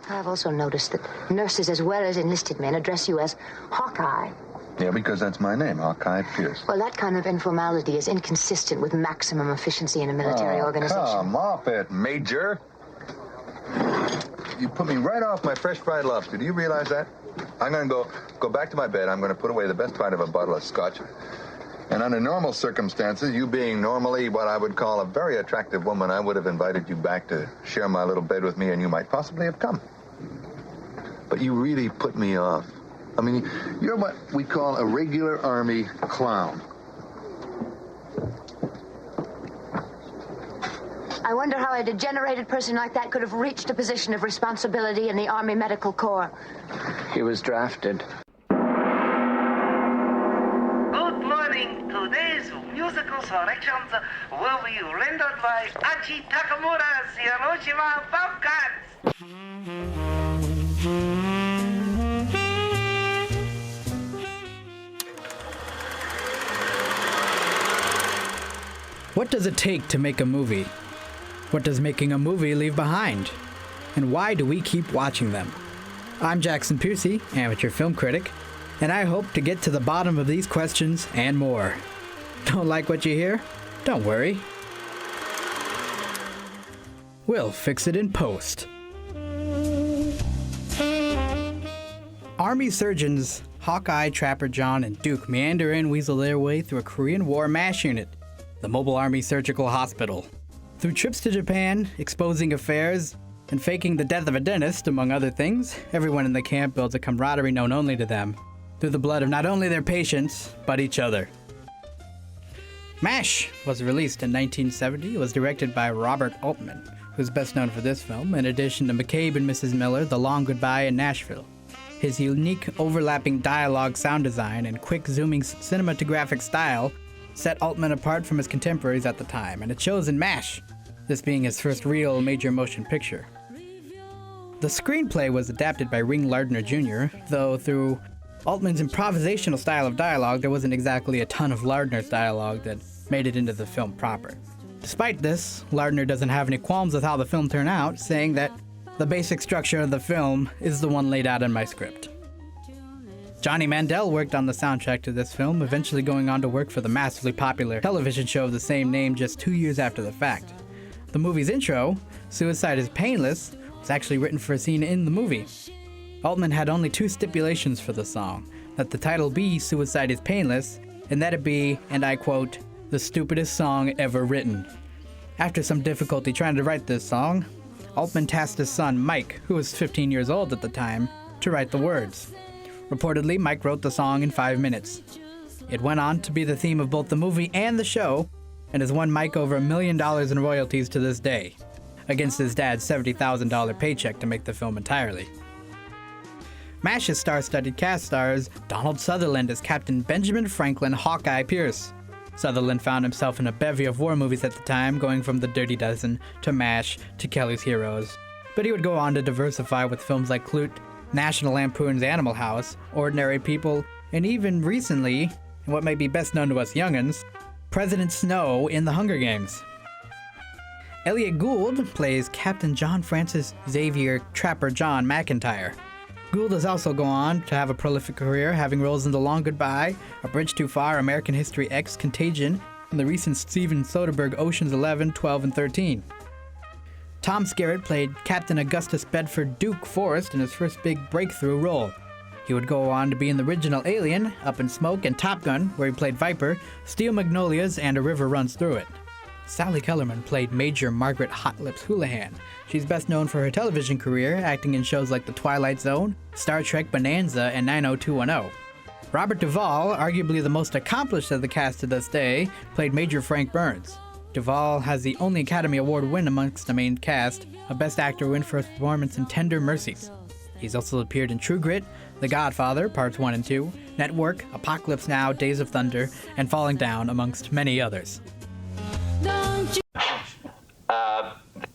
I've also noticed that nurses as well as enlisted men address you as Hawkeye. Yeah, because that's my name, Hawkeye Pierce. Well, that kind of informality is inconsistent with maximum efficiency in a military organization. Come off it, Major. You put me right off my fresh fried lobster. Do you realize that? I'm going to go back to my bed. I'm going to put away the best part of a bottle of scotch. And under normal circumstances, you being normally what I would call a very attractive woman, I would have invited you back to share my little bed with me, and you might possibly have come. But you really put me off. I mean, you're what we call a regular Army clown. I wonder how a degenerated person like that could have reached a position of responsibility in the Army Medical Corps. He was drafted. Good morning. Today's musical selections will be rendered by Achi Takamura's Hiroshima Bobcats. What does it take to make a movie? What does making a movie leave behind? And why do we keep watching them? I'm Jackson Piercy, amateur film critic, and I hope to get to the bottom of these questions and more. Don't like what you hear? Don't worry. We'll fix it in post. Army surgeons Hawkeye, Trapper John, and Duke meander and weasel their way through a Korean War MASH unit, the Mobile Army Surgical Hospital. Through trips to Japan, exposing affairs, and faking the death of a dentist, among other things, everyone in the camp builds a camaraderie known only to them, through the blood of not only their patients, but each other. MASH was released in 1970. It was directed by Robert Altman, who's best known for this film, in addition to McCabe and Mrs. Miller, The Long Goodbye, and Nashville. His unique overlapping dialogue, sound design, and quick zooming cinematographic style set Altman apart from his contemporaries at the time, and it shows in MASH, this being his first real major motion picture. The screenplay was adapted by Ring Lardner Jr., though through Altman's improvisational style of dialogue, there wasn't exactly a ton of Lardner's dialogue that made it into the film proper. Despite this, Lardner doesn't have any qualms with how the film turned out, saying that the basic structure of the film is the one laid out in my script. Johnny Mandel worked on the soundtrack to this film, eventually going on to work for the massively popular television show of the same name just 2 years after the fact. The movie's intro, Suicide is Painless, was actually written for a scene in the movie. Altman had only 2 stipulations for the song, that the title be Suicide is Painless, and that it be, and I quote, the stupidest song ever written. After some difficulty trying to write this song, Altman tasked his son, Mike, who was 15 years old at the time, to write the words. Reportedly, Mike wrote the song in 5 minutes. It went on to be the theme of both the movie and the show, and has won Mike over $1 million in royalties to this day, against his dad's $70,000 paycheck to make the film entirely. MASH's star-studded cast stars Donald Sutherland as Captain Benjamin Franklin Hawkeye Pierce. Sutherland found himself in a bevy of war movies at the time, going from The Dirty Dozen to MASH to Kelly's Heroes, but he would go on to diversify with films like Clute, National Lampoon's Animal House, Ordinary People, and even recently, and what may be best known to us young'uns, President Snow in The Hunger Games. Elliot Gould plays Captain John Francis Xavier Trapper John McIntyre. Gould has also gone on to have a prolific career, having roles in The Long Goodbye, A Bridge Too Far, American History X, Contagion, and the recent Steven Soderbergh Ocean's 11, 12, and 13. Tom Skerritt played Captain Augustus Bedford Duke Forrest in his first big breakthrough role. He would go on to be in the original Alien, Up in Smoke, and Top Gun, where he played Viper, Steel Magnolias, and A River Runs Through It. Sally Kellerman played Major Margaret Hot Lips Houlihan. She's best known for her television career, acting in shows like The Twilight Zone, Star Trek Bonanza, and 90210. Robert Duvall, arguably the most accomplished of the cast to this day, played Major Frank Burns. Duvall has the only Academy Award win amongst the main cast, a Best Actor win for his performance in Tender Mercies. He's also appeared in True Grit, The Godfather, Parts 1 and 2, Network, Apocalypse Now, Days of Thunder, and Falling Down, amongst many others.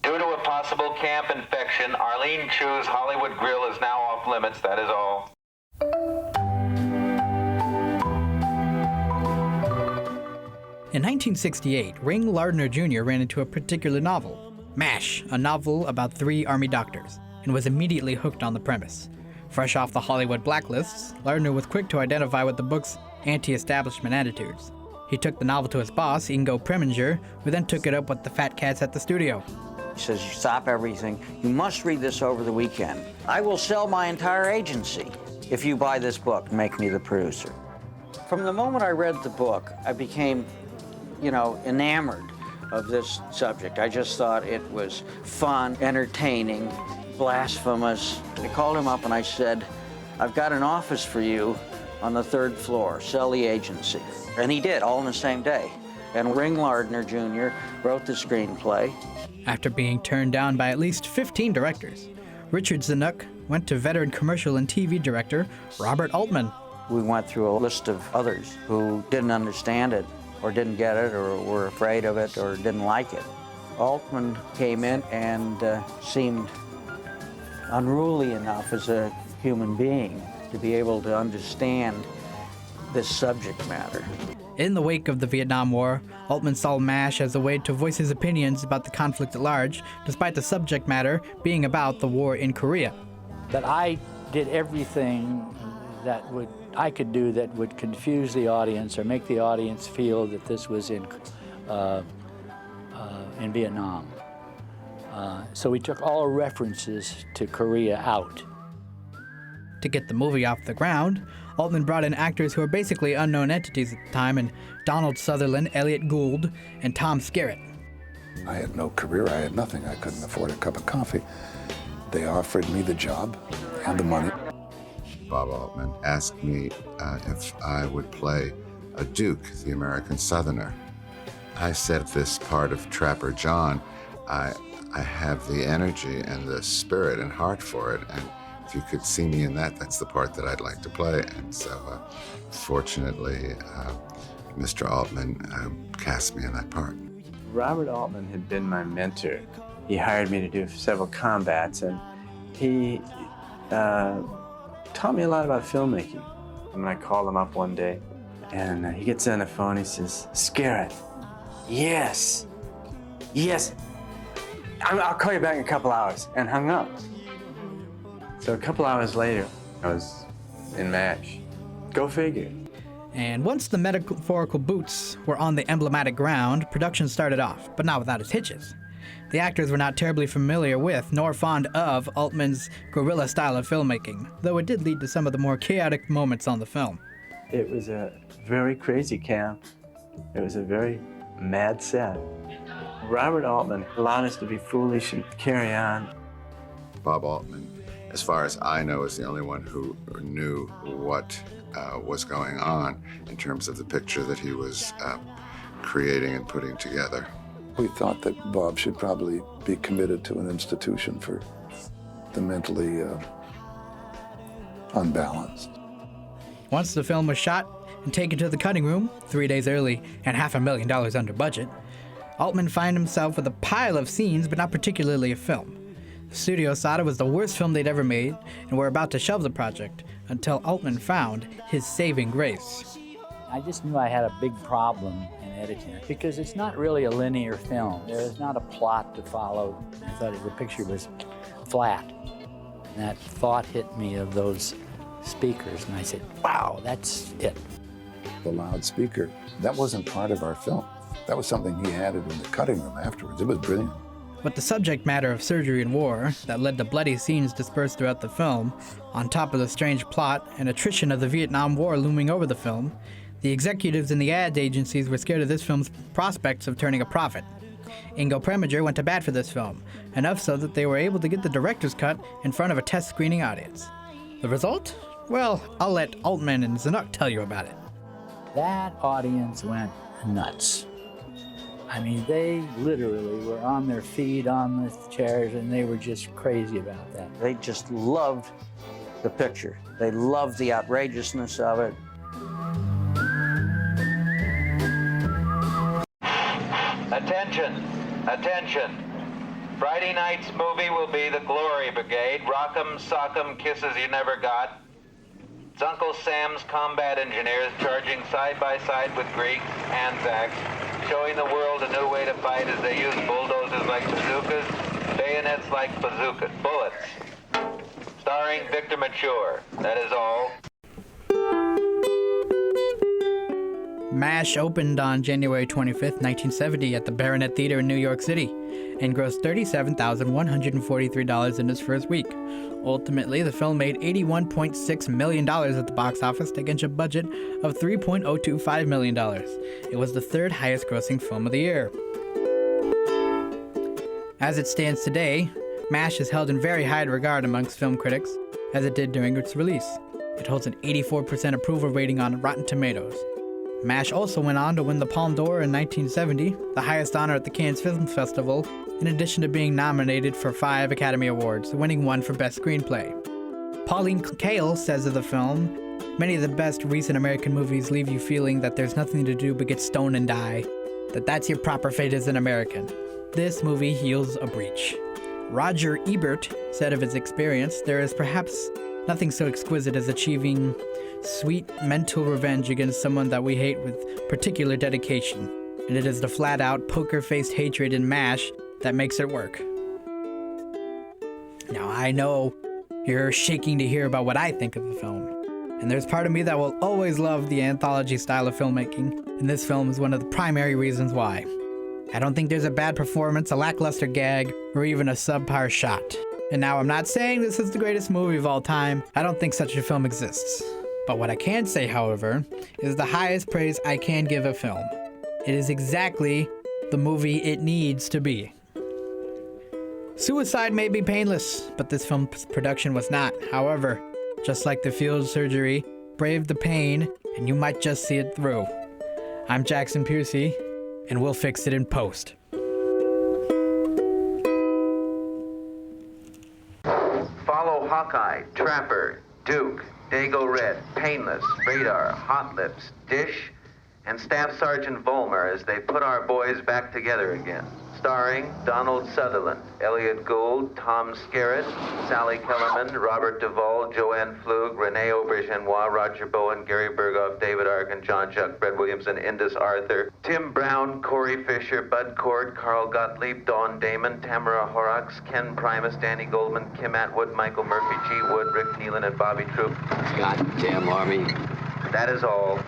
Due to a possible camp infection, Arlene Chu's Hollywood Grill is now off limits, that is all. In 1968, Ring Lardner Jr. ran into a particular novel, MASH, a novel about 3 Army doctors. and was immediately hooked on the premise. Fresh off the Hollywood blacklists, Lardner was quick to identify with the book's anti-establishment attitudes. He took the novel to his boss, Ingo Preminger, who then took it up with the fat cats at the studio. He says, stop everything. You must read this over the weekend. I will sell my entire agency if you buy this book and make me the producer. From the moment I read the book, I became, enamored of this subject. I just thought it was fun, entertaining, blasphemous. I called him up and I said, I've got an office for you on the 3rd floor. Sell the agency. And he did, all in the same day. And Ring Lardner Jr. wrote the screenplay. After being turned down by at least 15 directors, Richard Zanuck went to veteran commercial and TV director Robert Altman. We went through a list of others who didn't understand it, or didn't get it, or were afraid of it, or didn't like it. Altman came in and seemed unruly enough as a human being to be able to understand this subject matter. In the wake of the Vietnam War, Altman saw MASH as a way to voice his opinions about the conflict at large, despite the subject matter being about the war in Korea. But I did everything that I could do that would confuse the audience or make the audience feel that this was in Vietnam. So we took all references to Korea out. To get the movie off the ground, Altman brought in actors who were basically unknown entities at the time, and Donald Sutherland, Elliot Gould, and Tom Skerritt. I had no career, I had nothing. I couldn't afford a cup of coffee. They offered me the job and the money. Bob Altman asked me if I would play a Duke, the American Southerner. I said this part of Trapper John, I have the energy and the spirit and heart for it, and if you could see me in that, that's the part that I'd like to play. And so, fortunately, Mr. Altman cast me in that part. Robert Altman had been my mentor. He hired me to do several combats, and he taught me a lot about filmmaking. And when I called him up one day, and he gets on the phone, he says, Skerritt, yes, I'll call you back in a couple hours, and hung up. So a couple hours later, I was in MASH. Go figure. And once the metaphorical boots were on the emblematic ground, production started off, but not without its hitches. The actors were not terribly familiar with, nor fond of, Altman's guerrilla style of filmmaking, though it did lead to some of the more chaotic moments on the film. It was a very crazy camp. It was a very mad set. Robert Altman allowed us to be foolish and carry on. Bob Altman, as far as I know, is the only one who knew what was going on in terms of the picture that he was creating and putting together. We thought that Bob should probably be committed to an institution for the mentally unbalanced. Once the film was shot and taken to the cutting room, 3 days early and $500,000 under budget, Altman found himself with a pile of scenes, but not particularly a film. The studio thought it was the worst film they'd ever made and were about to shelve the project until Altman found his saving grace. I just knew I had a big problem in editing because it's not really a linear film. There is not a plot to follow. I thought the picture was flat. And that thought hit me of those speakers, and I said, wow, that's it. The loudspeaker, that wasn't part of our film. That was something he added in the cutting room afterwards. It was brilliant. But the subject matter of surgery and war that led to bloody scenes dispersed throughout the film, on top of the strange plot and attrition of the Vietnam War looming over the film, the executives in the ad agencies were scared of this film's prospects of turning a profit. Ingo Preminger went to bat for this film, enough so that they were able to get the director's cut in front of a test screening audience. The result? Well, I'll let Altman and Zanuck tell you about it. That audience went nuts. I mean, they literally were on their feet, on the chairs, and they were just crazy about that. They just loved the picture. They loved the outrageousness of it. Attention. Friday night's movie will be The Glory Brigade, Rock'em Sock'em Kisses You Never Got. It's Uncle Sam's combat engineers charging side by side with Greeks, Anzacs, showing the world a new way to fight as they use bulldozers like bazookas, bayonets like bullets. starring Victor Mature. That is all. MASH opened on January 25th, 1970 at the Baronet Theater in New York City and grossed $37,143 in its first week. Ultimately, the film made $81.6 million at the box office against a budget of $3.025 million. It was the third highest grossing film of the year. As it stands today, MASH is held in very high regard amongst film critics, as it did during its release. It holds an 84% approval rating on Rotten Tomatoes. MASH also went on to win the Palme d'Or in 1970, the highest honor at the Cannes Film Festival, in addition to being nominated for 5 Academy Awards, winning 1 for Best Screenplay. Pauline Kael says of the film, "Many of the best recent American movies leave you feeling that there's nothing to do but get stoned and die, that's your proper fate as an American. This movie heals a breach." Roger Ebert said of his experience, "There is perhaps nothing so exquisite as achieving sweet mental revenge against someone that we hate with particular dedication, and it is the flat-out, poker-faced hatred in MASH that makes it work." Now, I know you're shaking to hear about what I think of the film, and there's part of me that will always love the anthology style of filmmaking, and this film is one of the primary reasons why. I don't think there's a bad performance, a lackluster gag, or even a subpar shot. And now, I'm not saying this is the greatest movie of all time. I don't think such a film exists. But what I can say, however, is the highest praise I can give a film. It is exactly the movie it needs to be. Suicide may be painless, but this film's production was not. However, just like the field surgery, brave the pain, and you might just see it through. I'm Jackson Piercy, and we'll fix it in post. Follow Hawkeye, Trapper, Duke, Dago Red, Painless, Radar, Hot Lips, Dish, and Staff Sergeant Volmer as they put our boys back together again. Starring Donald Sutherland, Elliot Gould, Tom Skerritt, Sally Kellerman, Robert Duvall, Joanne Flug, Renee Aubergenois, Roger Bowen, Gary Berghoff, David Arkin, John Chuck, Fred Williamson, Indus Arthur, Tim Brown, Corey Fisher, Bud Cort, Carl Gottlieb, Dawn Damon, Tamara Horrocks, Ken Primus, Danny Goldman, Kim Atwood, Michael Murphy, G. Wood, Rick Nealon, and Bobby Troop. Goddamn Army. That is all.